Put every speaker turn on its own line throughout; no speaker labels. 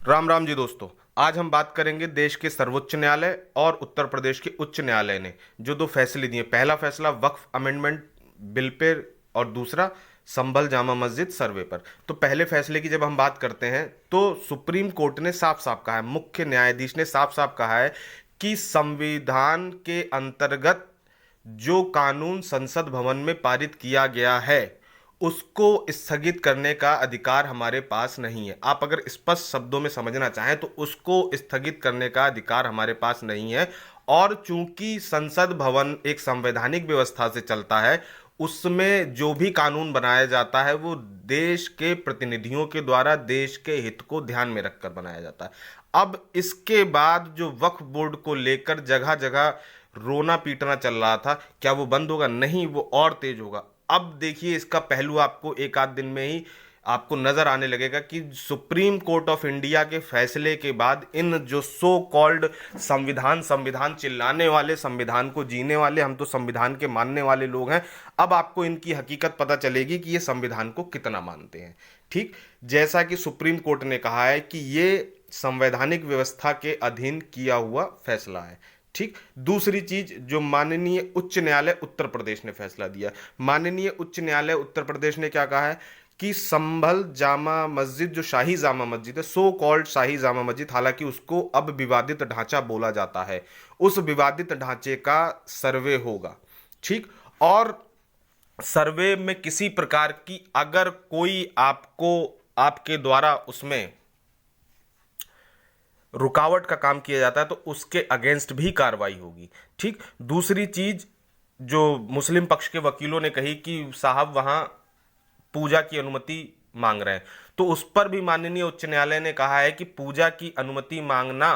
राम राम जी दोस्तों। आज हम बात करेंगे देश के सर्वोच्च न्यायालय और उत्तर प्रदेश के उच्च न्यायालय ने जो दो फैसले दिए। पहला फैसला वक्फ अमेंडमेंट बिल पे और दूसरा संभल जामा मस्जिद सर्वे पर। तो पहले फैसले की जब हम बात करते हैं तो सुप्रीम कोर्ट ने साफ साफ कहा है, मुख्य न्यायाधीश ने साफ साफ कहा है कि संविधान के अंतर्गत जो कानून संसद भवन में पारित किया गया है उसको स्थगित करने का अधिकार हमारे पास नहीं है। आप अगर स्पष्ट शब्दों में समझना चाहें तो उसको स्थगित करने का अधिकार हमारे पास नहीं है। और चूंकि संसद भवन एक संवैधानिक व्यवस्था से चलता है, उसमें जो भी कानून बनाया जाता है वो देश के प्रतिनिधियों के द्वारा देश के हित को ध्यान में रखकर बनाया जाता है। अब इसके बाद जो वक्फ बोर्ड को लेकर जगह जगह रोना पीटना चल रहा था, क्या वो बंद होगा? नहीं, वो और तेज होगा। अब देखिए, इसका पहलू आपको एक आध दिन में ही आपको नजर आने लगेगा कि सुप्रीम कोर्ट ऑफ इंडिया के फैसले के बाद इन जो सो कॉल्ड संविधान संविधान चिल्लाने वाले, संविधान को जीने वाले, हम तो संविधान के मानने वाले लोग हैं, अब आपको इनकी हकीकत पता चलेगी कि ये संविधान को कितना मानते हैं। ठीक जैसा कि सुप्रीम कोर्ट ने कहा है कि ये संवैधानिक व्यवस्था के अधीन किया हुआ फैसला है। ठीक, दूसरी चीज जो माननीय उच्च न्यायालय उत्तर प्रदेश ने फैसला दिया, माननीय उच्च न्यायालय उत्तर प्रदेश ने क्या कहा है कि संभल जामा मस्जिद, जो शाही जामा मस्जिद है, सो कॉल्ड शाही जामा मस्जिद, हालांकि उसको अब विवादित ढांचा बोला जाता है, उस विवादित ढांचे का सर्वे होगा। ठीक, और सर्वे में किसी प्रकार की अगर कोई आपको आपके द्वारा उसमें रुकावट का काम किया जाता है तो उसके अगेंस्ट भी कार्रवाई होगी। ठीक, दूसरी चीज जो मुस्लिम पक्ष के वकीलों ने कही कि साहब वहां पूजा की अनुमति मांग रहे हैं, तो उस पर भी माननीय उच्च न्यायालय ने कहा है कि पूजा की अनुमति मांगना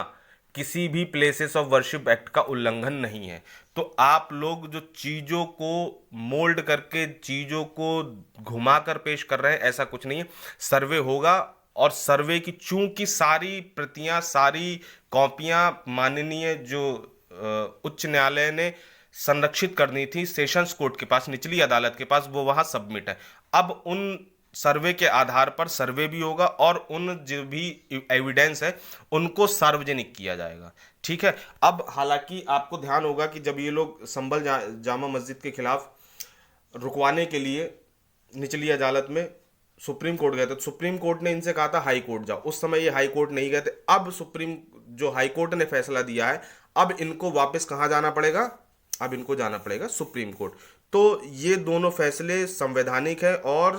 किसी भी प्लेसेस ऑफ वर्शिप एक्ट का उल्लंघन नहीं है। तो आप लोग जो चीजों को मोल्ड करके, चीजों को घुमाकर पेश कर रहे हैं, ऐसा कुछ नहीं है। सर्वे होगा और सर्वे की चूंकि सारी प्रतियां, सारी कॉपियां माननीय जो उच्च न्यायालय ने संरक्षित करनी थी सेशंस कोर्ट के पास, निचली अदालत के पास, वो वहां सबमिट है। अब उन सर्वे के आधार पर सर्वे भी होगा और उन जो भी एविडेंस है उनको सार्वजनिक किया जाएगा। ठीक है। अब हालांकि आपको ध्यान होगा कि जब ये लोग संभल जामा मस्जिद के खिलाफ रुकवाने के लिए निचली अदालत में सुप्रीम कोर्ट गए थे, तो सुप्रीम कोर्ट ने इनसे कहा था हाई कोर्ट जाओ। उस समय ये हाई कोर्ट नहीं गए थे। अब सुप्रीम जो हाई कोर्ट ने फैसला दिया है, अब इनको वापस कहां जाना पड़ेगा? अब इनको जाना पड़ेगा सुप्रीम कोर्ट। तो ये दोनों फैसले संवैधानिक है और